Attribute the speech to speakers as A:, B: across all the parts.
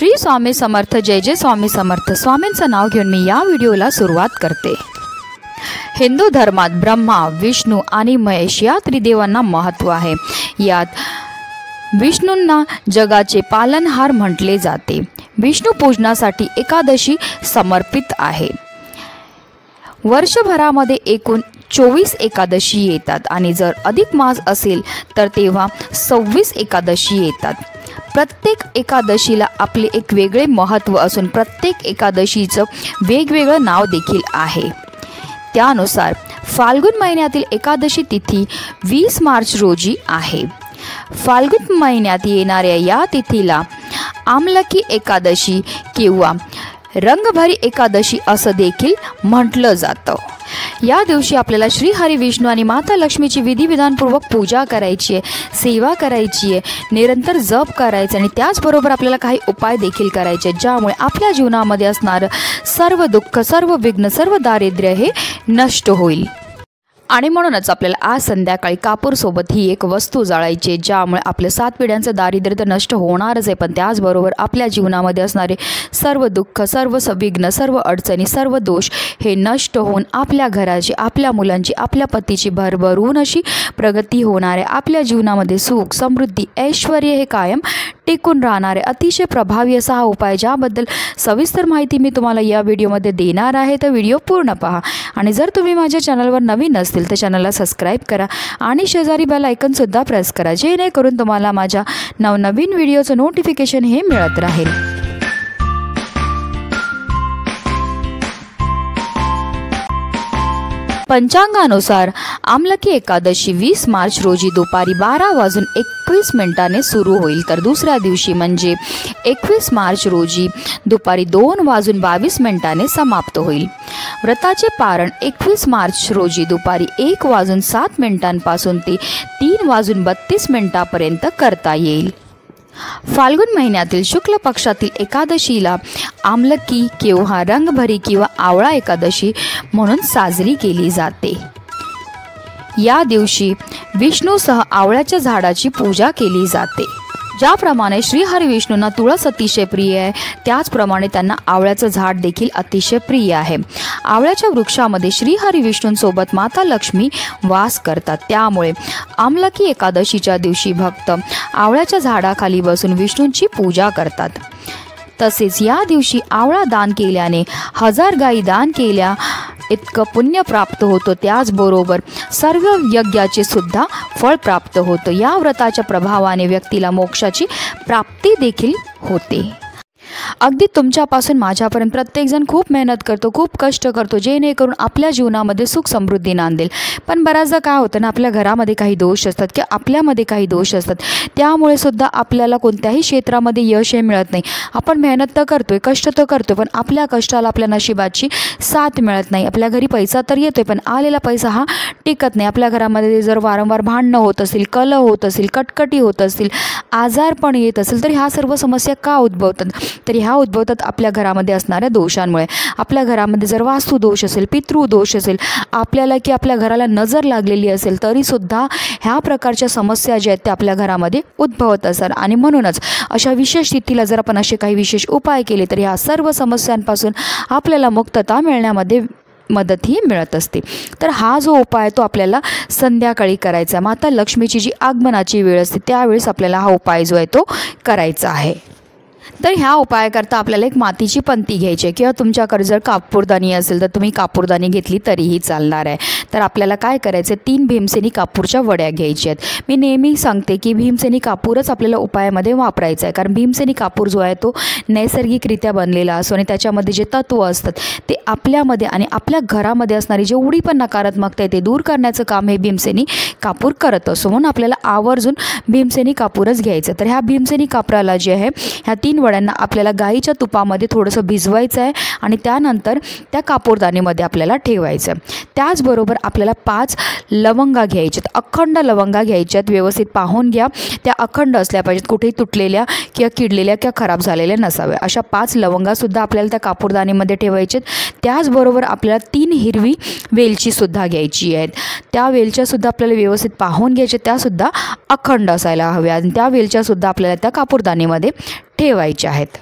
A: श्री स्वामी समर्थ, जय जय स्वामी समर्थ। स्वामींचं नाव घेऊन मी या व्हिडिओला सुरुवात करते। हिंदू धर्मात ब्रह्मा, विष्णू आणि महेश या त्रिदेवांना महत्त्व आहे। यात विष्णूंना जगाचे पालनहार म्हटले जाते। विष्णू पूजनासाठी एकादशी समर्पित आहे। वर्षभरामध्ये एकूण 24 एकादशी येतात आणि जर अधिक मास असेल तर तेव्हा 26 एकादशी येतात। प्रत्येक एकादशीला आपले एक वेगळे महत्त्व असून प्रत्येक एकादशीचं वेगवेगळं नाव देखील आहे। त्यानुसार फाल्गुन महिन्यातील एकादशी तिथी 20 मार्च रोजी आहे। फाल्गुन महिन्यात येणाऱ्या या तिथीला आमलकी एकादशी किंवा रंगभरी एकादशी असं देखील म्हटलं जातं। या दिवशी आपल्याला श्री हरी विष्णू आणि माता लक्ष्मीची विधिविधानपूर्वक पूजा करायची आहे, सेवा करायची आहे, निरंतर जप करायचं आणि त्याचबरोबर आपल्याला काही उपाय देखील करायचे ज्यामुळे आपल्या जीवनामध्ये असणारं सर्व दुःख, सर्व विघ्न, सर्व दारिद्र्य हे नष्ट होईल। आणि म्हणूनच आपल्याला आज संध्याकाळी कापूरसोबत ही एक वस्तू जाळायची ज्यामुळे आपले 7 पिढ्यांचं दारिद्र्य तर नष्ट होणारच आहे, पण त्याचबरोबर आपल्या जीवनामध्ये असणारे सर्व दुःख, सर्व विघ्न, सर्व अडचणी, सर्व दोष हे नष्ट होऊन आपल्या घराची, आपल्या मुलांची, आपल्या पतीची भरभरून अशी प्रगती होणार आहे। आपल्या जीवनामध्ये सुख, समृद्धी, ऐश्वर हे कायम टिकून राहणारे अतिशय प्रभावी असा हा उपाय, ज्याबद्दल सविस्तर माहिती मी तुम्हाला या व्हिडिओमध्ये देणार आहे। तर व्हिडिओ पूर्ण पहा आणि जर तुम्ही माझ्या चॅनलवर नवीन असतील तर चॅनलला सबस्क्राईब करा आणि शेजारी बेल आयकॉनसुद्धा प्रेस करा, जेणेकरून तुम्हाला माझ्या नवनवीन व्हिडिओचं नोटिफिकेशन हे मिळत राहील। पंचांगानुसार आमलकी एकादशी 20 मार्च रोजी दुपारी 12:21 सुरू होईल, तर दुसऱ्या दिवशी म्हणजे 21 मार्च रोजी दुपारी 2:22 समाप्त होईल। व्रताचे पारण 21 मार्च रोजी दुपारी 1:07 पासून ते 3:32 पर्यंत करता येईल। फाल्गुन महिन्यातील शुक्ल पक्षातील एकादशीला आमलकी किंवा रंगभरी किंवा आवळा एकादशी म्हणून साजरी केली जाते। या दिवशी विष्णूसह आवळ्याच्या झाडाची पूजा केली जाते। ज्याप्रमाणे श्री हरी विष्णूंना तुळस अतिशय प्रिय आहे, त्याचप्रमाणे त्यांना आवळ्याचं झाड देखील अतिशय प्रिय आहे। आवळ्याच्या वृक्षामध्ये श्री हरी विष्णूंसोबत माता लक्ष्मी वास करतात, त्यामुळे आमलकी एकादशीच्या दिवशी भक्त आवळ्याच्या झाडाखाली बसून विष्णूंची पूजा करतात। तसेच या दिवशी आवळा दान केल्याने 1000 गायी दान केल्या इतकं पुण्य प्राप्त होतं, त्याचबरोबर सर्व यज्ञाचे सुद्धा फळ प्राप्त होतं। या व्रताच्या प्रभावाने व्यक्तीला मोक्षाची प्राप्ती देखील होते। अगदी तुमच्यापासून माझ्यापर्यंत प्रत्येकजण खूप मेहनत करतो, खूप कष्ट करतो, जेणेकरून आपल्या जीवनामध्ये सुख समृद्धी नांदेल। पण बऱ्याचदा काय होतं ना, आपल्या घरामध्ये काही दोष असतात किंवा आपल्यामध्ये काही दोष असतात, त्यामुळे सुद्धा आपल्याला कोणत्याही क्षेत्रामध्ये यश हे मिळत नाही। आपण मेहनत तर करतोय, कष्ट तर करतोय, पण आपल्या कष्टाला आपल्या नशिबाची साथ मिळत नाही। आपल्या घरी पैसा तर येतोय, पण आलेला पैसा हा टिकत नाही। आपल्या घरामध्ये जर वारंवार भांडणं होत असेल, कलह होत असेल, कटकटी होत असतील, आजारपण येत असेल, तर ह्या सर्व समस्या का उद्भवतात? तर ह्या उद्भवतात आपल्या घरामध्ये असणाऱ्या दोषांमुळे। आपल्या घरामध्ये जर वास्तुदोष असेल, पितृदोष असेल, आपल्याला की आपल्या घराला नजर लागलेली असेल, तरीसुद्धा ह्या प्रकारच्या समस्या ज्या आहेत त्या आपल्या घरामध्ये उद्भवत असतात। आणि म्हणूनच अशा विशेष स्थितीला जर आपण असे काही विशेष उपाय केले तर ह्या सर्व समस्यांपासून आपल्याला मुक्तता मिळण्यामध्ये मदतही मिळत असते। तर हा जो उपाय तो आपल्याला संध्याकाळी करायचा आहे। माता लक्ष्मीची जी आगमनाची वेळ असते त्यावेळेस आपल्याला हा उपाय जो आहे तो करायचा आहे। तर ह्या उपायाकरता आपल्याला एक मातीची पंती घ्यायची आहे किंवा तुमच्याकडे जर कापूरदानी असेल तर तुम्ही कापूरदानी घेतली तरीही चालणार आहे। तर आपल्याला काय करायचं, 3 भीमसेनी कापूरच्या वड्या घ्यायच्या आहेत। मी नेहमी सांगते की भीमसेनी कापूरच आपल्याला उपायामध्ये वापरायचा आहे, कारण भीमसेनी कापूर जो आहे तो नैसर्गिकरित्या बनलेला असतो आणि त्याच्यामध्ये जे तत्व असतात ते आपल्यामध्ये आणि आपल्या घरामध्ये असणारी जेवढी पण नकारात्मकता आहे ते दूर करण्याचं काम हे भीमसेनी कापूर करत असतो। म्हणून आपल्याला आवर्जून भीमसेनी कापूरच घ्यायचं। तर ह्या भीमसेनी कापराला जे आहे ह्या 3 वड्यांना आपल्याला गाईच्या तुपामध्ये थोडंसं भिजवायचं आहे आणि त्यानंतर त्या कापूरदानीमध्ये आपल्याला ठेवायचं। त्याचबरोबर आपल्याला 5 लवंगा घ्यायच्यात, अखंड लवंगा घ्यायच्यात। व्यवस्थित पाहून घ्या, त्या अखंड असल्या पाहिजेत, कुठेही तुटलेल्या किंवा किडलेल्या किंवा खराब झालेल्या नसाव्या। अशा 5 लवंगासुद्धा आपल्याला त्या कापूरदानीमध्ये ठेवायचेत। त्याचबरोबर आपल्याला 3 हिरवी वेलचीसुद्धा घ्यायची आहेत। त्या वेलच्यासुद्धा आपल्याला व्यवस्थित पाहून घ्यायच्या, त्यासुद्धा अखंड असायला हव्या आणि त्या वेलच्यासुद्धा आपल्याला त्या कापूरदानीमध्ये ठेवायच्या आहेत।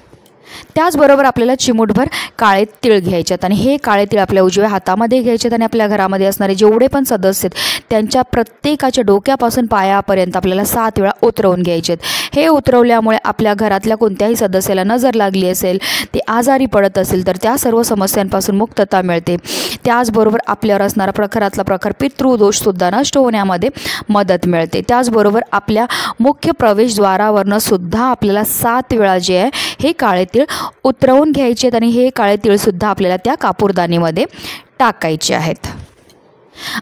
A: त्याचबरोबर आपल्याला चिमूटभर काळे तीळ घ्यायच्यात आणि हे काळे तीळ आपल्या उजव्या हातामध्ये घ्यायचेत आणि आपल्या घरामध्ये असणारे जेवढे पण सदस्य आहेत त्यांच्या प्रत्येकाच्या डोक्यापासून पायापर्यंत आपल्याला 7 वेळा उतरवून घ्यायचेत। हे उतरवल्यामुळे आपल्या घरातल्या कोणत्याही सदस्याला नजर लागली असेल, ते आजारी पडत असेल तर त्या सर्व समस्यांपासून मुक्तता मिळते। त्याचबरोबर आपल्यावर असणारा प्रखरातला प्रखर पितृदोषसुद्धा नष्ट होण्यामध्ये मदत मिळते। त्याचबरोबर आपल्या मुख्य प्रवेशद्वारावरनं सुद्धा आपल्याला 7 वेळा जे आहे हे काळे तीळ उतरवून घ्यायचे आहेत आणि हे काळे तीळसुद्धा आपल्याला त्या कापूरदानीमध्ये टाकायचे आहेत।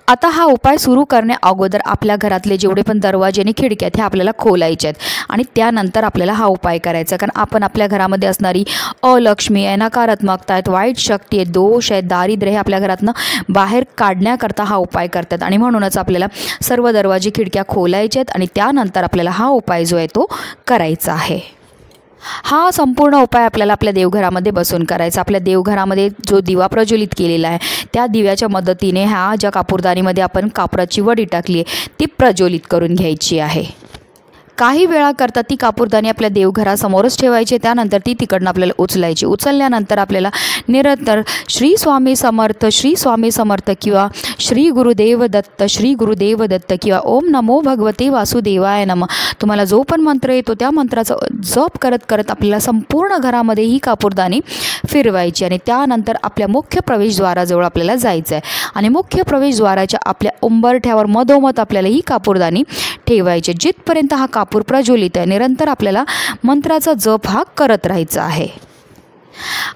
A: आता हा उपाय सुरू करण्या अगोदर आपल्या घरातले जेवढे पण दरवाजे आणि खिडक्या आहेत हे आपल्याला खोलायचे आहेत आणि त्यानंतर आपल्याला हा उपाय करायचा, कारण आपण आपल्या घरामध्ये असणारी अलक्ष्मी आहे, नकारात्मकता आहेत, वाईट शक्ती आहे, दोष आहेत, दारिद्र्य हे आपल्या घरातनं बाहेर काढण्याकरता हा उपाय करतात आणि म्हणूनच आपल्याला सर्व दरवाजे खिडक्या खोलायचे आहेत आणि त्यानंतर आपल्याला हा उपाय जो आहे तो करायचा आहे। हा संपूर्ण उपाय आपल्याला आपल्या देवघरामध्ये बसून करायचा। आपल्या देवघरामध्ये जो दिवा प्रज्वलित केलेला आहे त्या दिव्याच्या मदतीने ह्या ज्या कापूरदानीमध्ये आपण कापराची वडी टाकली आहे ती प्रज्वलित करून घ्यायची आहे। काही वेळाकरता ती कापूरदानी आपल्या देवघरासमोरच ठेवायची, त्यानंतर ती तिकडनं आपल्याला उचलायची। उचलल्यानंतर आपल्याला निरंतर श्री स्वामी समर्थ, श्री स्वामी समर्थ किंवा श्री गुरुदेव दत्त, श्री गुरुदेव दत्त किंवा ओम नमो भगवते वासुदेवाय नमः, तुम्हाला जो पण मंत्र येतो त्या मंत्राचा जप करत करत आपल्याला संपूर्ण घरामध्ये ही कापूरदानी फिरवायची आणि त्यानंतर आपल्या मुख्य प्रवेशद्वाराजवळ आपल्याला जायचं आहे आणि मुख्य प्रवेशद्वाराच्या आपल्या उंबरठ्यावर मधोमध आपल्याला ही कापूरदानी ठेवायची। जिथपर्यंत हा कापूर प्रज्वलित आहे निरंतर आपल्याला मंत्राचा जप हा करत राहायचा आहे।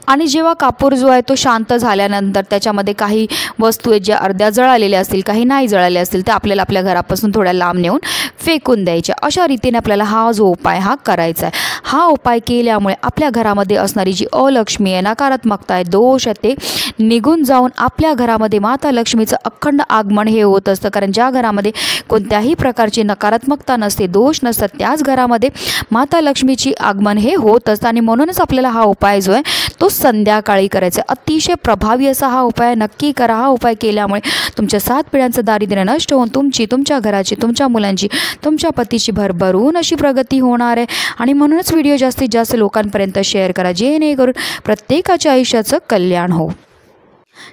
A: आणि जेव्हा कापूर जो आहे तो शांत झाल्यानंतर त्याच्यामध्ये काही वस्तू आहेत ज्या अर्ध्या जळालेल्या असतील, काही नाही जळालेल्या असतील, त्या आपल्याला आपल्या घरापासून थोड्या लांब नेऊन फेकून द्यायच्या। अशा रीतीने आपल्याला हा जो उपाय हा करायचा आहे। हा उपाय केल्यामुळे आपल्या घरामध्ये असणारी जी अलक्ष्मी आहे, नकारात्मकता आहे, दोष आहे ते निघून जाऊन आपल्या घरामध्ये माता लक्ष्मीचं अखंड आगमन हे होत असतं, कारण ज्या घरामध्ये कोणत्याही प्रकारची नकारात्मकता नसते, दोष नसतात, त्याच घरामध्ये माता लक्ष्मीची आगमन हे होत असतं आणि म्हणूनच आपल्याला हा उपाय जो आहे तो संध्याकाळी करायचा। अतिशय प्रभावी असा हा उपाय, नक्की करा। हा उपाय केल्यामुळे तुमच्या 7 पिढ्यांचं दारिद्र्य नष्ट होऊन तुमची, तुमच्या घराची, तुमच्या मुलांची, तुमच्या पतीची भरभरून अशी प्रगती होणार आहे आणि म्हणूनच व्हिडिओ जास्तीत जास्त लोकांपर्यंत शेअर करा, जेणेकरून प्रत्येकाच्या आयुष्याचं कल्याण हो।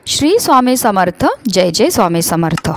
A: श्री स्वामी समर्थ। जय जय स्वामी समर्थ।